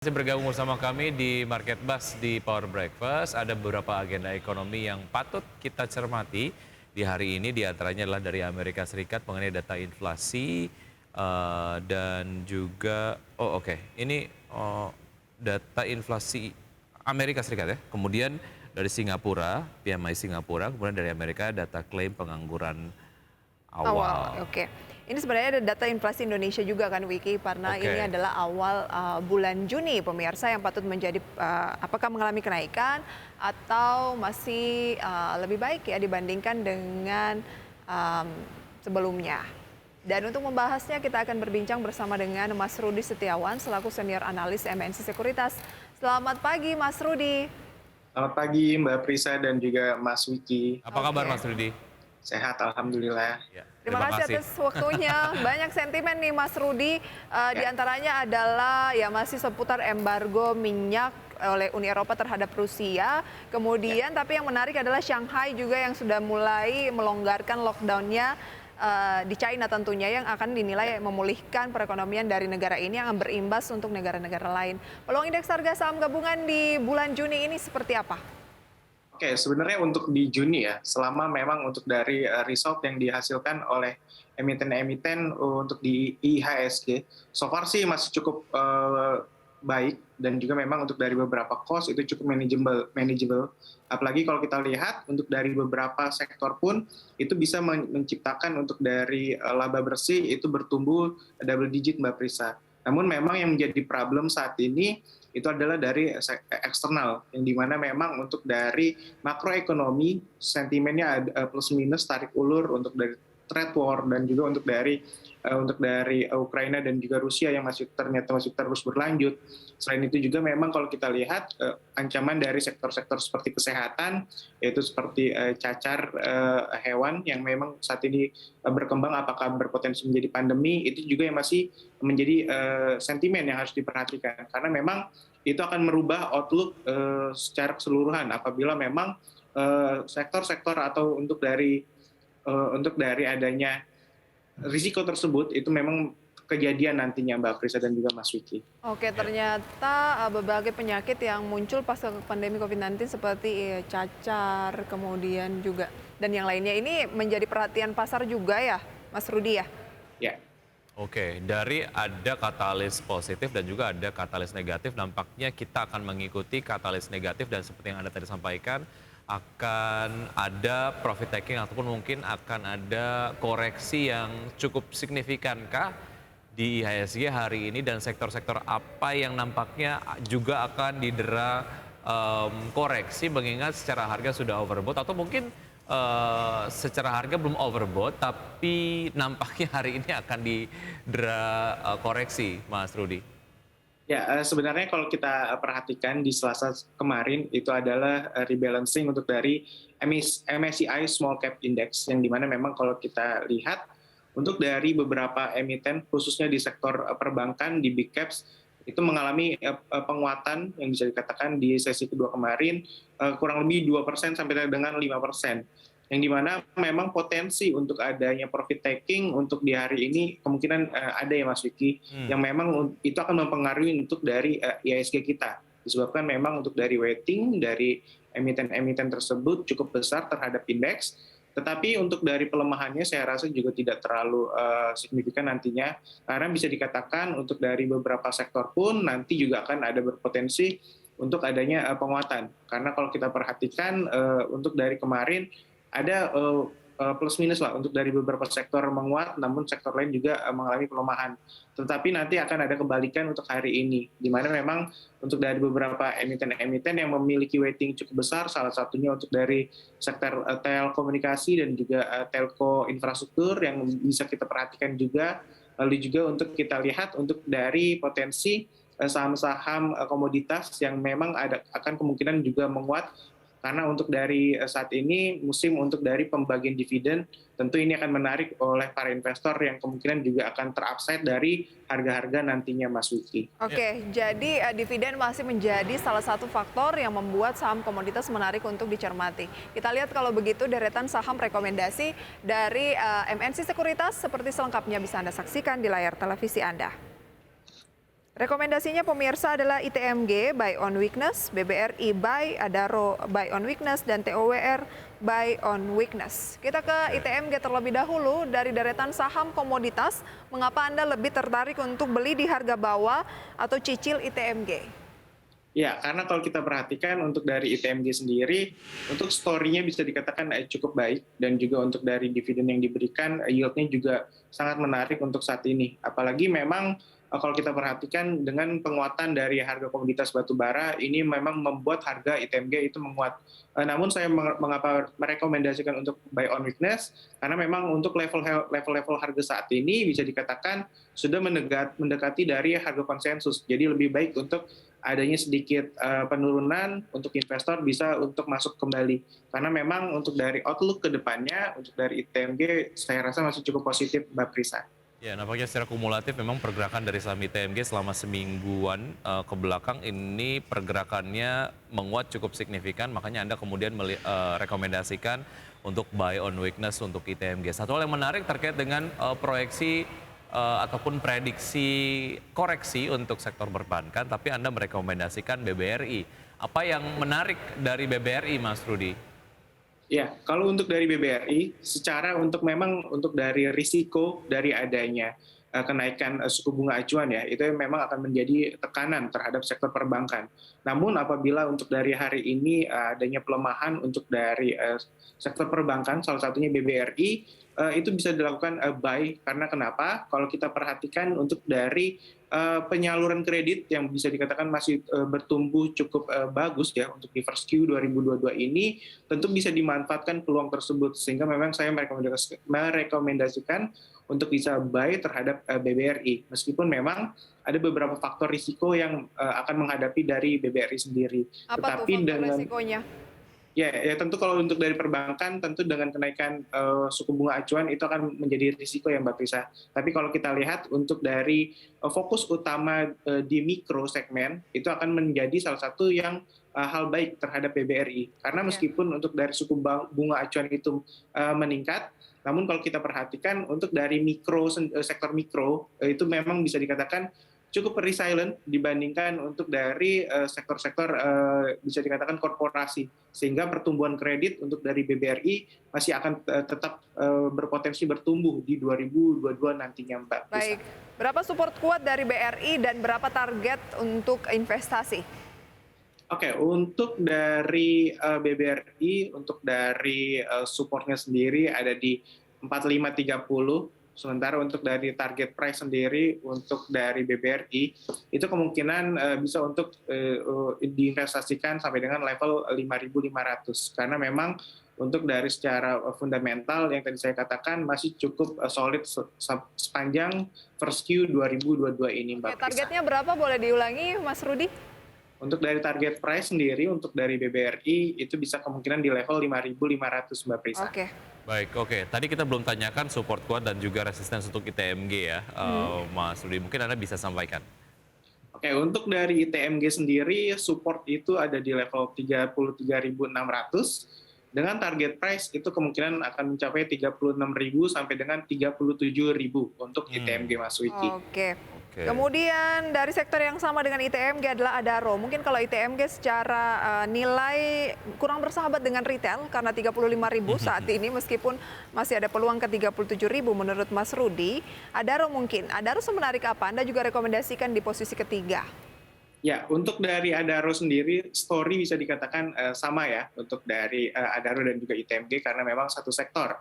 Masih bergabung bersama kami di Market Bus di Power Breakfast. Ada beberapa agenda ekonomi yang patut kita cermati di hari ini. Di antaranya adalah dari Amerika Serikat mengenai data inflasi dan juga ini data inflasi Amerika Serikat ya. Kemudian dari Singapura, PMI Singapura, kemudian dari Amerika data klaim pengangguran awal. Oke. Ini sebenarnya ada data inflasi Indonesia juga kan, Wiki, karena ini Oke. adalah awal bulan Juni, pemirsa, yang patut menjadi apakah mengalami kenaikan atau masih lebih baik ya dibandingkan dengan em, sebelumnya. Dan untuk membahasnya kita akan berbincang bersama dengan Mas Rudi Setiawan selaku senior analis MNC Sekuritas. Selamat pagi, Mas Rudi. Selamat pagi Mbak Prisa dan juga Mas Wiki. Apa kabar Oke. Mas Rudi? Sehat Alhamdulillah. Ya, Terima kasih atas waktunya. Banyak sentimen nih Mas Rudi, di antaranya adalah ya masih seputar embargo minyak oleh Uni Eropa terhadap Rusia. Kemudian tapi yang menarik adalah Shanghai juga yang sudah mulai melonggarkan lockdown-nya di China tentunya, yang akan dinilai memulihkan perekonomian dari negara ini yang berimbas untuk negara-negara lain. Peluang indeks harga saham gabungan di bulan Juni ini seperti apa? Oke, sebenarnya untuk di Juni ya, selama memang untuk dari result yang dihasilkan oleh emiten-emiten untuk di IHSG, so far sih masih cukup baik, dan juga memang untuk dari beberapa cost itu cukup manageable. Apalagi kalau kita lihat untuk dari beberapa sektor pun itu bisa menciptakan untuk dari laba bersih itu bertumbuh double digit Mbak Prisa. Namun memang yang menjadi problem saat ini itu adalah dari eksternal, yang dimana memang untuk dari makroekonomi sentimennya ada plus minus tarik ulur untuk dari trade war, dan juga untuk dari Ukraina dan juga Rusia yang ternyata masih terus berlanjut. Selain itu juga memang kalau kita lihat ancaman dari sektor-sektor seperti kesehatan, yaitu seperti cacar hewan yang memang saat ini berkembang apakah berpotensi menjadi pandemi, itu juga yang masih menjadi sentimen yang harus diperhatikan, karena memang itu akan merubah outlook secara keseluruhan apabila memang sektor-sektor atau untuk dari adanya risiko tersebut itu memang kejadian nantinya Mbak Prisa dan juga Mas Wiki. Oke, ternyata berbagai penyakit yang muncul pas pandemi COVID-19 seperti cacar, kemudian juga dan yang lainnya ini menjadi perhatian pasar juga ya, Mas Rudi ya? Ya. Oke, dari ada katalis positif dan juga ada katalis negatif, nampaknya kita akan mengikuti katalis negatif dan seperti yang Anda tadi sampaikan, akan ada profit taking ataupun mungkin akan ada koreksi yang cukup signifikankah di IHSG hari ini, dan sektor-sektor apa yang nampaknya juga akan didera koreksi mengingat secara harga sudah overbought, atau mungkin secara harga belum overbought tapi nampaknya hari ini akan didera koreksi, Mas Rudi. Ya, sebenarnya kalau kita perhatikan di Selasa kemarin itu adalah rebalancing untuk dari MSCI Small Cap Index, yang dimana memang kalau kita lihat untuk dari beberapa emiten khususnya di sektor perbankan di big caps itu mengalami penguatan yang bisa dikatakan di sesi kedua kemarin kurang lebih 2% sampai dengan 5%. Yang dimana memang potensi untuk adanya profit taking untuk di hari ini kemungkinan ada ya Mas Wiki, yang memang itu akan mempengaruhi untuk dari IHSG kita. Disebabkan memang untuk dari weighting dari emiten-emiten tersebut cukup besar terhadap indeks, tetapi untuk dari pelemahannya saya rasa juga tidak terlalu signifikan nantinya, karena bisa dikatakan untuk dari beberapa sektor pun nanti juga akan ada berpotensi untuk adanya penguatan. Karena kalau kita perhatikan untuk dari kemarin ada plus minus lah untuk dari beberapa sektor menguat, namun sektor lain juga mengalami pelemahan. Tetapi nanti akan ada kebalikan untuk hari ini, di mana memang untuk dari beberapa emiten-emiten yang memiliki weighting cukup besar, salah satunya untuk dari sektor telekomunikasi dan juga telco infrastruktur yang bisa kita perhatikan juga. Lalu juga untuk kita lihat untuk dari potensi saham-saham komoditas yang memang akan kemungkinan juga menguat, karena untuk dari saat ini musim untuk dari pembagian dividen, tentu ini akan menarik oleh para investor yang kemungkinan juga akan terupside dari harga-harga nantinya Mas Wiki. Oke, jadi dividen masih menjadi salah satu faktor yang membuat saham komoditas menarik untuk dicermati. Kita lihat kalau begitu deretan saham rekomendasi dari MNC Sekuritas seperti selengkapnya bisa Anda saksikan di layar televisi Anda. Rekomendasinya pemirsa adalah ITMG buy on weakness, BBRI buy, Adaro buy on weakness, dan TOWR buy on weakness. Kita ke ITMG terlebih dahulu. Dari deretan saham komoditas, mengapa Anda lebih tertarik untuk beli di harga bawah atau cicil ITMG? Ya, karena kalau kita perhatikan untuk dari ITMG sendiri, untuk story-nya bisa dikatakan cukup baik, dan juga untuk dari dividen yang diberikan, yield-nya juga sangat menarik untuk saat ini. Apalagi memang kalau kita perhatikan dengan penguatan dari harga komoditas batu bara, ini memang membuat harga ITMG itu menguat. Namun saya mengapa merekomendasikan untuk buy on weakness, karena memang untuk level-level harga saat ini bisa dikatakan sudah mendekati dari harga konsensus. Jadi lebih baik untuk adanya sedikit penurunan untuk investor bisa untuk masuk kembali. Karena memang untuk dari outlook ke depannya, untuk dari ITMG saya rasa masih cukup positif, Mbak Prisa. Ya, nampaknya secara kumulatif memang pergerakan dari saham ITMG selama semingguan ke belakang ini pergerakannya menguat cukup signifikan, makanya Anda kemudian rekomendasikan untuk buy on weakness untuk ITMG. Satu hal yang menarik terkait dengan proyeksi ataupun prediksi koreksi untuk sektor perbankan, tapi Anda merekomendasikan BBRI. Apa yang menarik dari BBRI, Mas Rudi? Ya, kalau untuk dari BBRI, secara untuk memang untuk dari risiko dari adanya kenaikan suku bunga acuan ya, itu memang akan menjadi tekanan terhadap sektor perbankan. Namun apabila untuk dari hari ini adanya pelemahan untuk dari sektor perbankan, salah satunya BBRI, itu bisa dilakukan buy. Karena kenapa? Kalau kita perhatikan untuk dari penyaluran kredit yang bisa dikatakan masih bertumbuh cukup bagus ya untuk di first Q 2022 ini, tentu bisa dimanfaatkan peluang tersebut, sehingga memang saya merekomendasikan untuk bisa buy terhadap BBRI, meskipun memang ada beberapa faktor risiko yang akan menghadapi dari BBRI sendiri. Apa Tetapi tuh faktor dengan risikonya? Ya, tentu kalau untuk dari perbankan, tentu dengan kenaikan suku bunga acuan itu akan menjadi risiko ya Mbak Prisa. Tapi kalau kita lihat untuk dari fokus utama di mikro segmen, itu akan menjadi salah satu yang hal baik terhadap BBRI. Karena meskipun untuk dari suku bunga acuan itu meningkat, namun kalau kita perhatikan untuk dari sektor mikro, itu memang bisa dikatakan cukup resilient dibandingkan untuk dari sektor-sektor bisa dikatakan korporasi, sehingga pertumbuhan kredit untuk dari BBRI masih akan tetap berpotensi bertumbuh di 2022 nantinya, Mbak. Baik, berapa support kuat dari BRI dan berapa target untuk investasi? Oke, untuk dari BBRI, untuk dari supportnya sendiri ada di 4530. Sementara untuk dari target price sendiri untuk dari BBRI itu kemungkinan bisa untuk diinvestasikan sampai dengan level 5.500, karena memang untuk dari secara fundamental yang tadi saya katakan masih cukup solid sepanjang first Q 2022 ini, Mbak. Targetnya berapa, boleh diulangi Mas Rudi? Untuk dari target price sendiri untuk dari BBRI itu bisa kemungkinan di level 5.500, Mbak Prisa. Oke. Baik, oke. Tadi kita belum tanyakan support kuat dan juga resistance untuk ITMG ya, Mas Rudi. Mungkin Anda bisa sampaikan. Oke, untuk dari ITMG sendiri, support itu ada di level 33.600. Dengan target price itu kemungkinan akan mencapai 36.000 sampai dengan 37.000 untuk ITMG, Mas Wiki. Oke. Kemudian dari sektor yang sama dengan ITMG adalah Adaro. Mungkin kalau ITMG secara nilai kurang bersahabat dengan retail karena 35.000 saat ini, meskipun masih ada peluang ke 37.000 menurut Mas Rudi. Adaro mungkin. Adaro semenarik apa? Anda juga rekomendasikan di posisi ketiga. Ya, untuk dari Adaro sendiri, story bisa dikatakan sama ya untuk dari Adaro dan juga ITMG karena memang satu sektor.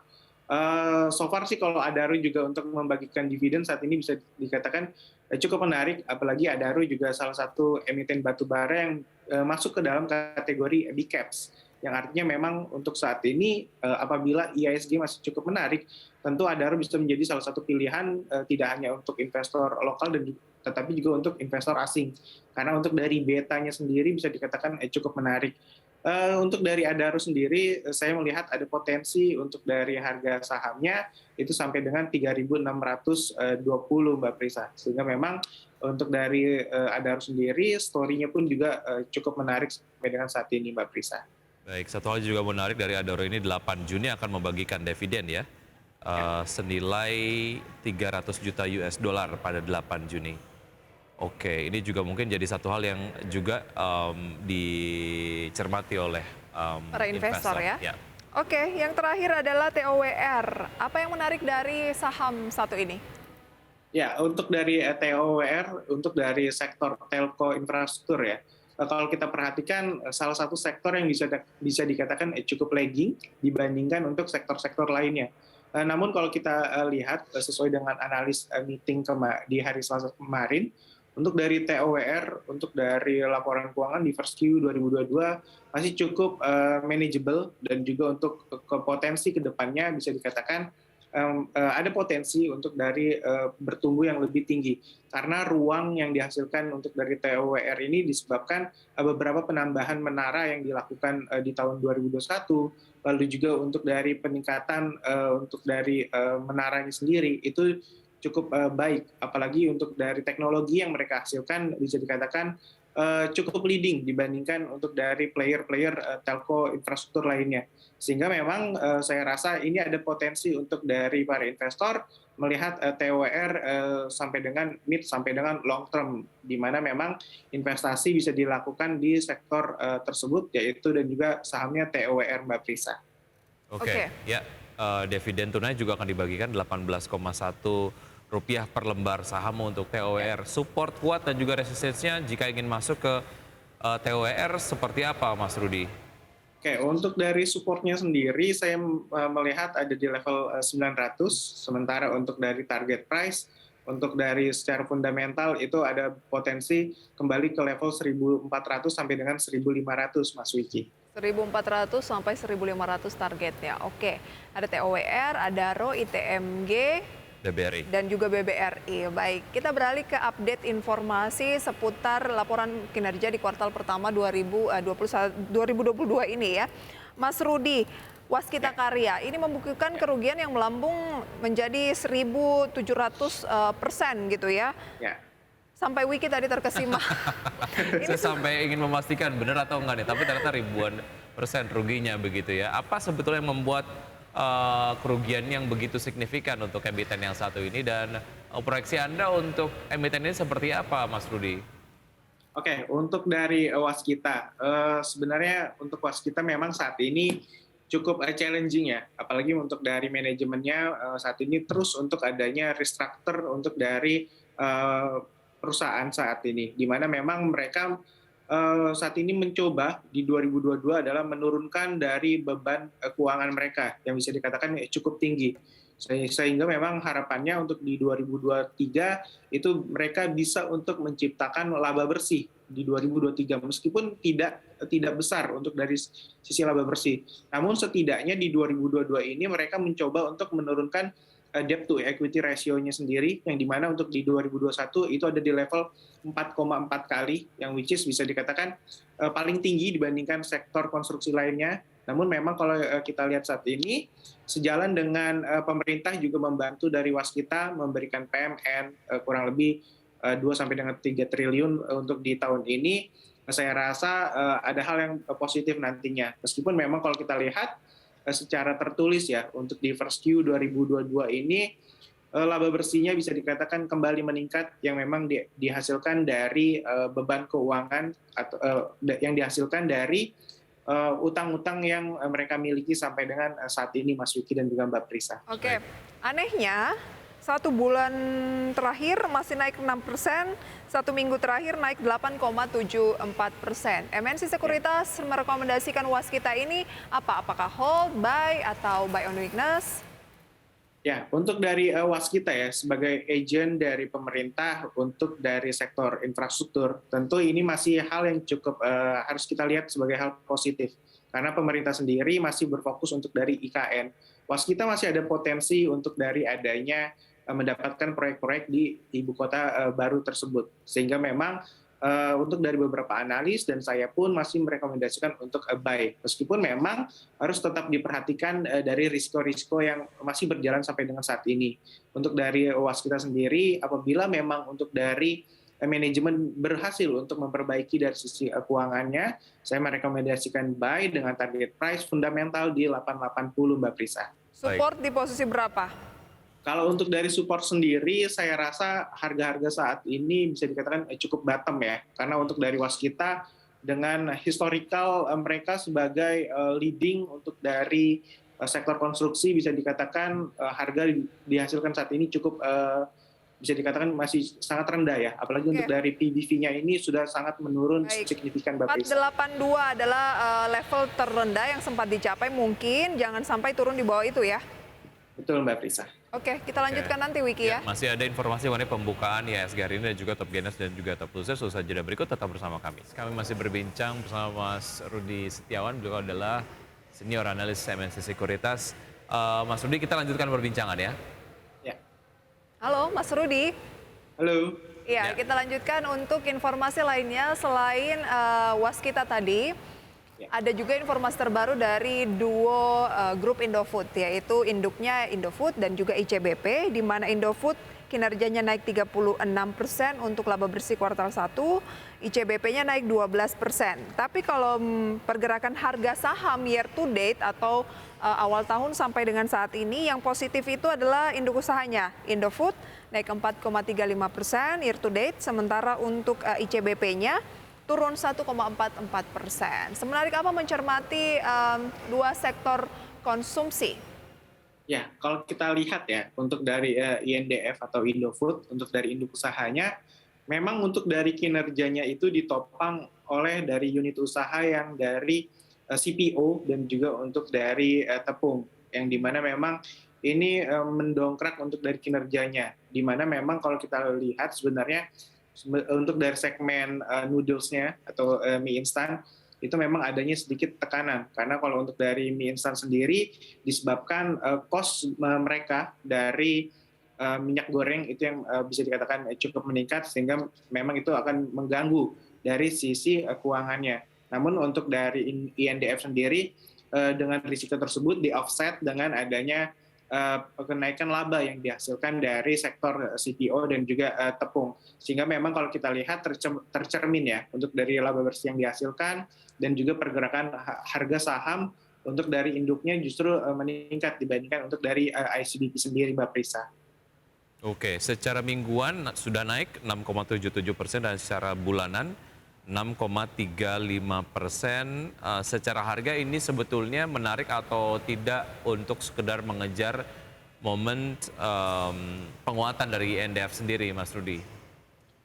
So far sih kalau Adaro juga untuk membagikan dividen saat ini bisa dikatakan cukup menarik, apalagi Adaro juga salah satu emiten batubara yang masuk ke dalam kategori big caps, yang artinya memang untuk saat ini apabila IISG masih cukup menarik, tentu Adaro bisa menjadi salah satu pilihan tidak hanya untuk investor lokal tetapi juga untuk investor asing, karena untuk dari betanya sendiri bisa dikatakan cukup menarik. Untuk dari Adaro sendiri, saya melihat ada potensi untuk dari harga sahamnya itu sampai dengan 3.620, Mbak Prisa. Sehingga memang untuk dari Adaro sendiri, story-nya pun juga cukup menarik sampai dengan saat ini, Mbak Prisa. Baik, satu hal juga menarik dari Adaro ini 8 Juni akan membagikan dividen ya, senilai 300 juta US dollar pada 8 Juni. Oke, ini juga mungkin jadi satu hal yang juga dicermati oleh Para investor ya. Ya. Oke, yang terakhir adalah TOWR. Apa yang menarik dari saham satu ini? Ya, untuk dari TOWR, untuk dari sektor telco infrastruktur ya, kalau kita perhatikan salah satu sektor yang bisa dikatakan cukup lagging dibandingkan untuk sektor-sektor lainnya. Namun kalau kita lihat sesuai dengan analis meeting di hari Selasa kemarin, untuk dari TOWR, untuk dari laporan keuangan di first Q 2022 masih cukup manageable, dan juga untuk potensi ke depannya bisa dikatakan ada potensi untuk dari bertumbuh yang lebih tinggi, karena ruang yang dihasilkan untuk dari TOWR ini disebabkan beberapa penambahan menara yang dilakukan di tahun 2021, lalu juga untuk dari peningkatan untuk dari menara ini sendiri itu cukup baik, apalagi untuk dari teknologi yang mereka hasilkan bisa dikatakan cukup leading dibandingkan untuk dari player-player telco infrastruktur lainnya. Sehingga memang saya rasa ini ada potensi untuk dari para investor melihat TOWR sampai dengan mid sampai dengan long term, di mana memang investasi bisa dilakukan di sektor tersebut, yaitu dan juga sahamnya TOWR, Mbak Prisa. Oke. Ya, dividen tunai juga akan dibagikan 18,1 rupiah per lembar saham untuk TOWR. Support kuat dan juga resistensinya jika ingin masuk ke TOWR seperti apa, Mas Rudi? Oke, untuk dari supportnya sendiri saya melihat ada di level 900, sementara untuk dari target price, untuk dari secara fundamental itu ada potensi kembali ke level 1400 sampai dengan 1500, Mas Wiki. 1.400 sampai 1.500 targetnya. Oke, ada TOWR, ada RO, ITMG, BBRI. dan juga BBRI. Baik, kita beralih ke update informasi seputar laporan kinerja di kuartal pertama 2022 ini ya. Mas Rudi, Waskita Karya ini membuktikan kerugian yang melambung menjadi 1.700% gitu ya. Ya. Sampai Wiki tadi terkesima. Saya sampai ingin memastikan benar atau enggak nih, tapi ternyata ribuan persen ruginya begitu ya. Apa sebetulnya yang membuat kerugian yang begitu signifikan untuk emiten yang satu ini, dan proyeksi Anda untuk emiten ini seperti apa, Mas Rudi? Oke, untuk dari Waskita, sebenarnya untuk Waskita memang saat ini cukup challenging ya, apalagi untuk dari manajemennya saat ini terus untuk adanya restructure untuk dari perusahaan saat ini, di mana memang mereka saat ini mencoba di 2022 adalah menurunkan dari beban keuangan mereka yang bisa dikatakan cukup tinggi. Sehingga memang harapannya untuk di 2023 itu mereka bisa untuk menciptakan laba bersih di 2023, meskipun tidak besar untuk dari sisi laba bersih. Namun setidaknya di 2022 ini mereka mencoba untuk menurunkan debt to equity ratio-nya sendiri, yang dimana untuk di 2021 itu ada di level 4,4 kali, yang which is bisa dikatakan paling tinggi dibandingkan sektor konstruksi lainnya. Namun memang kalau kita lihat saat ini, sejalan dengan pemerintah juga membantu dari Waskita memberikan PMN kurang lebih 2 sampai dengan 3 triliun untuk di tahun ini, saya rasa ada hal yang positif nantinya. Meskipun memang kalau kita lihat secara tertulis ya, untuk di first Q 2022 ini laba bersihnya bisa dikatakan kembali meningkat, yang memang dihasilkan dari beban keuangan atau yang dihasilkan dari utang-utang yang mereka miliki sampai dengan saat ini, Mas Wiki dan juga Mbak Prisa. Oke, anehnya 1 bulan terakhir masih naik 6%, 1 minggu terakhir naik 8,74%. MNC Sekuritas merekomendasikan Waskita ini apa? Apakah hold, buy, atau buy on weakness? Ya, untuk dari Waskita ya, sebagai agent dari pemerintah untuk dari sektor infrastruktur, tentu ini masih hal yang cukup harus kita lihat sebagai hal positif. Karena pemerintah sendiri masih berfokus untuk dari IKN. Waskita masih ada potensi untuk dari adanya mendapatkan proyek-proyek di ibu kota baru tersebut. Sehingga memang untuk dari beberapa analis dan saya pun masih merekomendasikan untuk buy. Meskipun memang harus tetap diperhatikan dari risiko-risiko yang masih berjalan sampai dengan saat ini. Untuk dari Waskita sendiri, apabila memang untuk dari manajemen berhasil untuk memperbaiki dari sisi keuangannya, saya merekomendasikan buy dengan target price fundamental di 880, Mbak Prisa. Support di posisi berapa? Kalau untuk dari support sendiri, saya rasa harga-harga saat ini bisa dikatakan cukup bottom ya. Karena untuk dari Waskita dengan historical mereka sebagai leading untuk dari sektor konstruksi bisa dikatakan harga dihasilkan saat ini cukup bisa dikatakan masih sangat rendah ya. Apalagi untuk dari PBV-nya ini sudah sangat menurun signifikan, Mbak Prisa. 482 adalah level terendah yang sempat dicapai, mungkin jangan sampai turun di bawah itu ya. Betul, Mbak Prisa. Oke, kita lanjutkan nanti Wiki ya. Masih ada informasi mengenai pembukaan IHSG hari ini dan juga top gainers dan juga top losers. Usai jeda berikut tetap bersama kami. Kami masih berbincang bersama Mas Rudi Setiawan, beliau adalah senior analis MNC Sekuritas. Mas Rudi, kita lanjutkan perbincangan ya. Ya. Halo, Mas Rudi. Halo. Ya, kita lanjutkan untuk informasi lainnya selain Waskita tadi. Ada juga informasi terbaru dari duo grup Indofood, yaitu induknya Indofood dan juga ICBP, di mana Indofood kinerjanya naik 36% untuk laba bersih kuartal 1, ICBP-nya naik 12%. Tapi kalau pergerakan harga saham year to date atau awal tahun sampai dengan saat ini, yang positif itu adalah induk usahanya, Indofood naik 4,35% year to date, sementara untuk ICBP-nya turun 1,44%. Semenarik apa mencermati dua sektor konsumsi? Ya, kalau kita lihat ya, untuk dari INDF atau Indofood, untuk dari induk usahanya, memang untuk dari kinerjanya itu ditopang oleh dari unit usaha yang dari CPO dan juga untuk dari tepung, yang dimana memang ini mendongkrak untuk dari kinerjanya, dimana memang kalau kita lihat sebenarnya untuk dari segmen noodles-nya atau mie instan itu memang adanya sedikit tekanan, karena kalau untuk dari mie instan sendiri disebabkan cost mereka dari minyak goreng itu yang bisa dikatakan cukup meningkat, sehingga memang itu akan mengganggu dari sisi keuangannya. Namun untuk dari INDF sendiri dengan risiko tersebut di offset dengan adanya kenaikan laba yang dihasilkan dari sektor CPO dan juga tepung, sehingga memang kalau kita lihat tercermin ya untuk dari laba bersih yang dihasilkan dan juga pergerakan harga saham untuk dari induknya justru meningkat dibandingkan untuk dari ICBP sendiri, Mbak Prisa. Oke, secara mingguan sudah naik 6,77% dan secara bulanan 6,35%. Secara harga ini sebetulnya menarik atau tidak untuk sekedar mengejar momen penguatan dari INDF sendiri, Mas Rudi?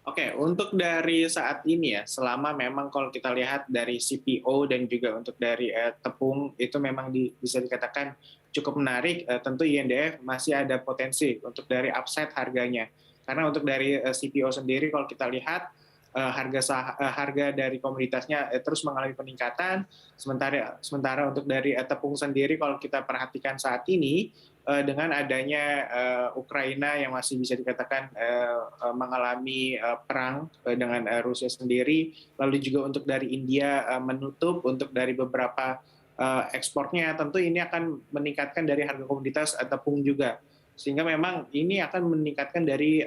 Oke, untuk dari saat ini ya, selama memang kalau kita lihat dari CPO dan juga untuk dari tepung itu memang bisa dikatakan cukup menarik, tentu INDF masih ada potensi untuk dari upside harganya. Karena untuk dari CPO sendiri kalau kita lihat harga dari komoditasnya terus mengalami peningkatan, sementara untuk dari tepung sendiri kalau kita perhatikan saat ini dengan adanya Ukraina yang masih bisa dikatakan mengalami perang dengan Rusia sendiri, lalu juga untuk dari India menutup untuk dari beberapa ekspornya, tentu ini akan meningkatkan dari harga komoditas tepung juga, sehingga memang ini akan meningkatkan dari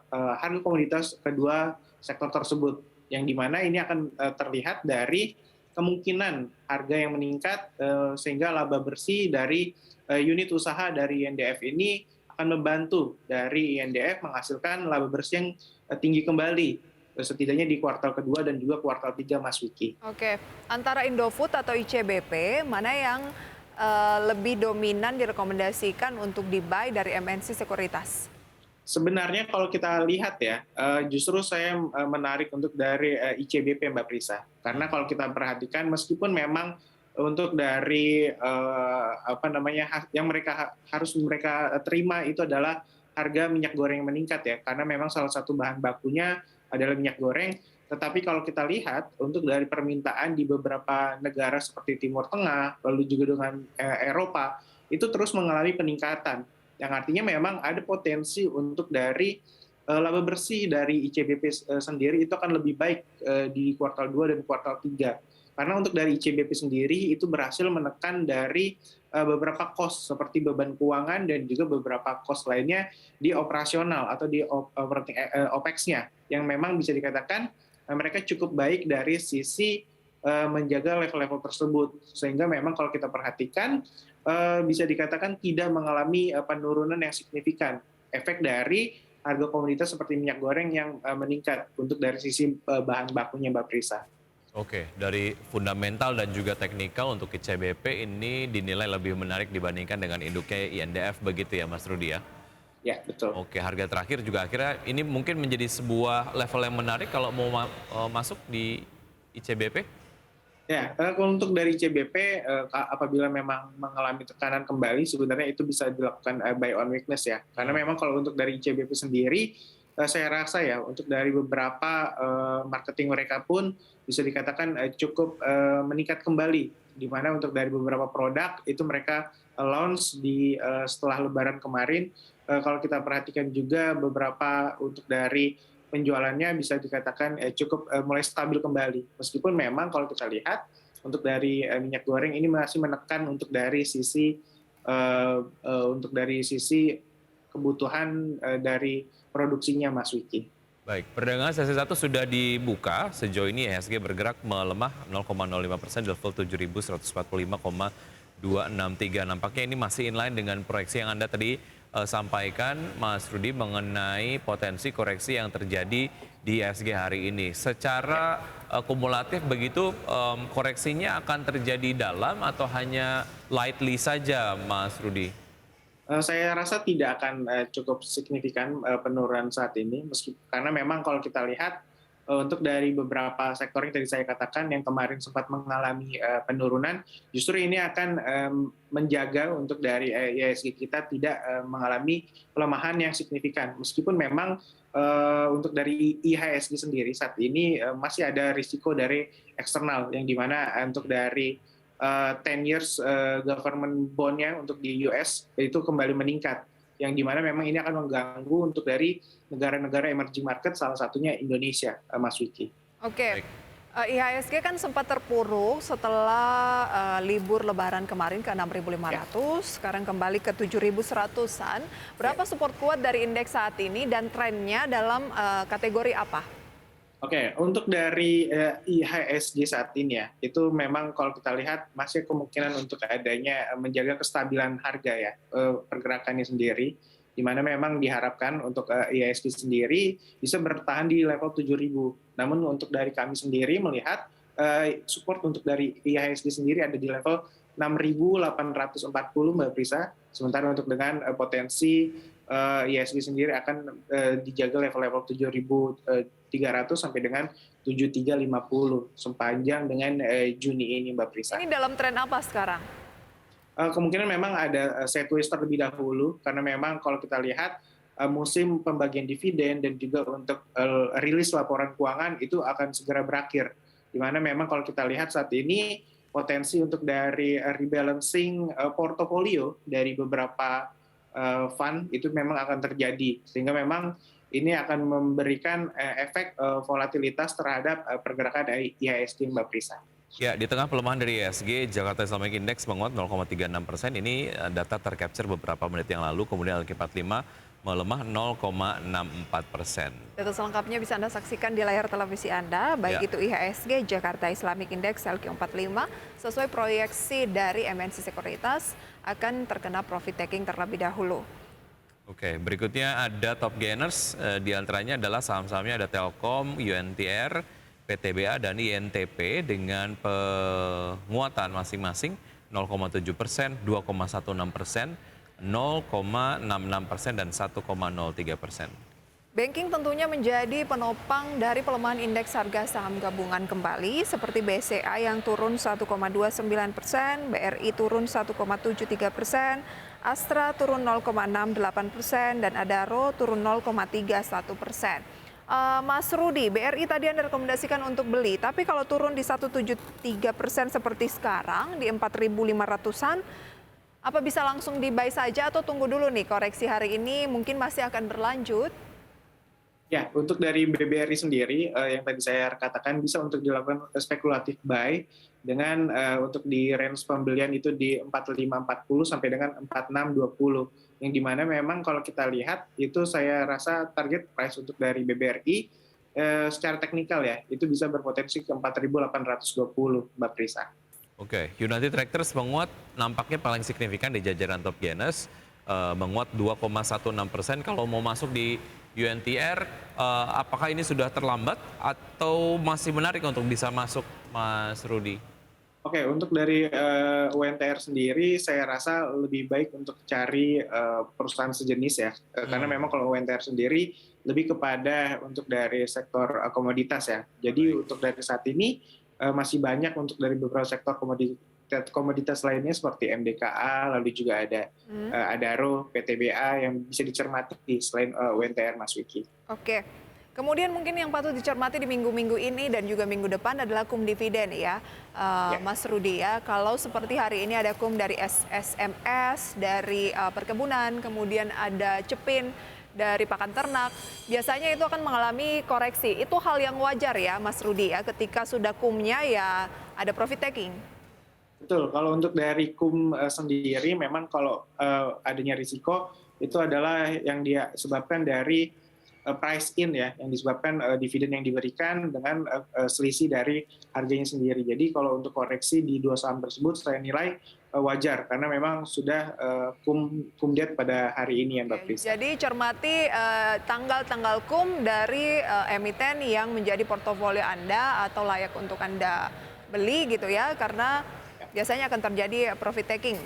harga komoditas kedua sektor tersebut, yang dimana ini akan terlihat dari kemungkinan harga yang meningkat sehingga laba bersih dari unit usaha dari INDF ini akan membantu dari INDF menghasilkan laba bersih yang tinggi kembali setidaknya di kuartal kedua dan juga kuartal 3, Mas Wiki. Oke, antara Indofood atau ICBP mana yang lebih dominan direkomendasikan untuk di-buy dari MNC Sekuritas? Sebenarnya kalau kita lihat ya, justru saya menarik untuk dari ICBP, Mbak Prisa. Karena kalau kita perhatikan, meskipun memang untuk dari yang harus mereka terima itu adalah harga minyak goreng yang meningkat ya, karena memang salah satu bahan bakunya adalah minyak goreng. Tetapi kalau kita lihat untuk dari permintaan di beberapa negara seperti Timur Tengah, lalu juga dengan Eropa, itu terus mengalami peningkatan, yang artinya memang ada potensi untuk dari laba bersih dari ICBP sendiri itu akan lebih baik di kuartal 2 dan kuartal 3. Karena untuk dari ICBP sendiri itu berhasil menekan dari beberapa cost seperti beban keuangan dan juga beberapa cost lainnya di operasional atau di OPEX-nya, yang memang bisa dikatakan mereka cukup baik dari sisi menjaga level-level tersebut, sehingga memang kalau kita perhatikan bisa dikatakan tidak mengalami penurunan yang signifikan. Efek dari harga komoditas seperti minyak goreng yang meningkat untuk dari sisi bahan bakunya, Mbak Prisa. Oke, dari fundamental dan juga teknikal untuk ICBP ini dinilai lebih menarik dibandingkan dengan induknya INDF begitu ya Mas Rudi ya? Ya, betul. Oke, harga terakhir juga akhirnya ini mungkin menjadi sebuah level yang menarik kalau mau masuk di ICBP? Ya, kalau untuk dari CBP, apabila memang mengalami tekanan kembali, sebenarnya itu bisa dilakukan buy on weakness ya. Karena memang kalau untuk dari CBP sendiri, saya rasa ya untuk dari beberapa marketing mereka pun bisa dikatakan cukup meningkat kembali. Di mana untuk dari beberapa produk itu mereka launch di setelah Lebaran kemarin. Kalau kita perhatikan juga beberapa untuk dari penjualannya bisa dikatakan cukup mulai stabil kembali. Meskipun memang kalau kita lihat untuk dari minyak goreng ini masih menekan untuk dari sisi kebutuhan dari produksinya, Mas Wiki. Baik, perdagangan sesi 1 sudah dibuka. Sejauh ini IHSG bergerak melemah 0,05% di level 7.145,263. Nampaknya ini masih inline dengan proyeksi yang Anda tadi sampaikan, Mas Rudi, mengenai potensi koreksi yang terjadi di IHSG hari ini. Secara kumulatif begitu, koreksinya akan terjadi dalam atau hanya lightly saja, Mas Rudi? Saya rasa tidak akan cukup signifikan penurunan saat ini, karena memang kalau kita lihat untuk dari beberapa sektor yang tadi saya katakan yang kemarin sempat mengalami penurunan, justru ini akan menjaga untuk dari IHSG kita tidak mengalami pelemahan yang signifikan. Meskipun memang untuk dari IHSG sendiri saat ini masih ada risiko dari eksternal, yang dimana untuk dari 10 years government bond-nya untuk di US itu kembali meningkat, yang dimana memang ini akan mengganggu untuk dari negara-negara emerging market, salah satunya Indonesia, Mas Wiki. Oke, IHSG kan sempat terpuruk setelah libur Lebaran kemarin ke 6.500, sekarang kembali ke 7.100-an. Berapa support kuat dari indeks saat ini dan trennya dalam kategori apa? Oke, untuk dari IHSG saat ini ya, itu memang kalau kita lihat masih kemungkinan untuk adanya menjaga kestabilan harga ya, pergerakannya sendiri, di mana memang diharapkan untuk IHSG sendiri bisa bertahan di level 7.000. Namun untuk dari kami sendiri melihat support untuk dari IHSG sendiri ada di level 6.840, Mbak Prisa, sementara untuk dengan potensi IHSG sendiri akan dijaga level-level 7.300 sampai dengan 7.350 sepanjang dengan Juni ini, Mbak Prisa. Ini dalam tren apa sekarang? Kemungkinan memang ada sideways terlebih dahulu, karena memang kalau kita lihat musim pembagian dividen dan juga untuk rilis laporan keuangan itu akan segera berakhir. Di mana memang kalau kita lihat saat ini potensi untuk dari rebalancing portofolio dari beberapa fund itu memang akan terjadi, sehingga memang ini akan memberikan efek volatilitas terhadap pergerakan IHSG, Mbak Prisa. Ya, di tengah pelemahan dari IHSG, Jakarta Islamic Index menguat 0,36%. Ini data tercapture beberapa menit yang lalu, kemudian LQ45 melemah 0,64%. Data selengkapnya bisa Anda saksikan di layar televisi Anda, baik itu IHSG, Jakarta Islamic Index, LQ45, sesuai proyeksi dari MNC Sekuritas akan terkena profit taking terlebih dahulu. Oke, berikutnya ada top gainers, di antaranya adalah saham-sahamnya ada Telkom, UNTR, PTBA, dan INTP dengan penguatan masing-masing 0,7%, 2,16%, 0,66% dan 1,03%. Banking tentunya menjadi penopang dari pelemahan indeks harga saham gabungan kembali seperti BCA yang turun 1,29%, BRI turun 1,73%, Astra turun 0,68% dan Adaro turun 0,31%. Mas Rudi, BRI tadi Anda rekomendasikan untuk beli, tapi kalau turun di 1,73% seperti sekarang di 4.500-an, apa bisa langsung di-buy saja atau tunggu dulu nih koreksi hari ini mungkin masih akan berlanjut? Ya, untuk dari BBRI sendiri yang tadi saya katakan bisa untuk dilakukan spekulatif buy dengan untuk di range pembelian itu di 4540 sampai dengan 4620, yang dimana memang kalau kita lihat itu saya rasa target price untuk dari BBRI secara teknikal ya itu bisa berpotensi ke 4820, Mbak Prisa. Oke, United Tractors menguat nampaknya paling signifikan di jajaran top gainers, menguat 2,16%. Kalau mau masuk di UNTR, apakah ini sudah terlambat atau masih menarik untuk bisa masuk, Mas Rudi? Oke, untuk dari UNTR sendiri, saya rasa lebih baik untuk cari perusahaan sejenis ya, karena memang kalau UNTR sendiri lebih kepada untuk dari sektor komoditas ya. Jadi untuk dari saat ini masih banyak untuk dari beberapa sektor komoditas lainnya seperti MDKA, lalu juga ada Adaro, PTBA yang bisa dicermati selain UNTR, Mas Wiki. Oke. Kemudian mungkin yang patut dicermati di minggu-minggu ini dan juga minggu depan adalah kum dividen ya, Mas Rudi ya. Kalau seperti hari ini ada kum dari SMS, dari perkebunan, kemudian ada Cepin dari pakan ternak, biasanya itu akan mengalami koreksi. Itu hal yang wajar ya Mas Rudi ya, ketika sudah kumnya ya ada profit taking. Betul, kalau untuk dari kum sendiri memang kalau adanya risiko itu adalah yang dia sebabkan dari price in ya, yang disebabkan dividen yang diberikan dengan selisih dari harganya sendiri. Jadi kalau untuk koreksi di dua saham tersebut saya nilai wajar karena memang sudah kum dead pada hari ini ya Mbak Pris. Jadi cermati tanggal-tanggal kum dari emiten yang menjadi portofolio Anda atau layak untuk Anda beli gitu ya, karena biasanya akan terjadi profit taking.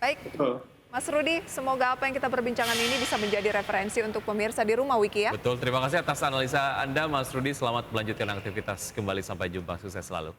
Baik. Betul. Mas Rudi, semoga apa yang kita perbincangan ini bisa menjadi referensi untuk pemirsa di rumah Wiki ya. Betul, terima kasih atas analisa Anda Mas Rudi. Selamat melanjutkan aktivitas kembali, sampai jumpa, sukses selalu.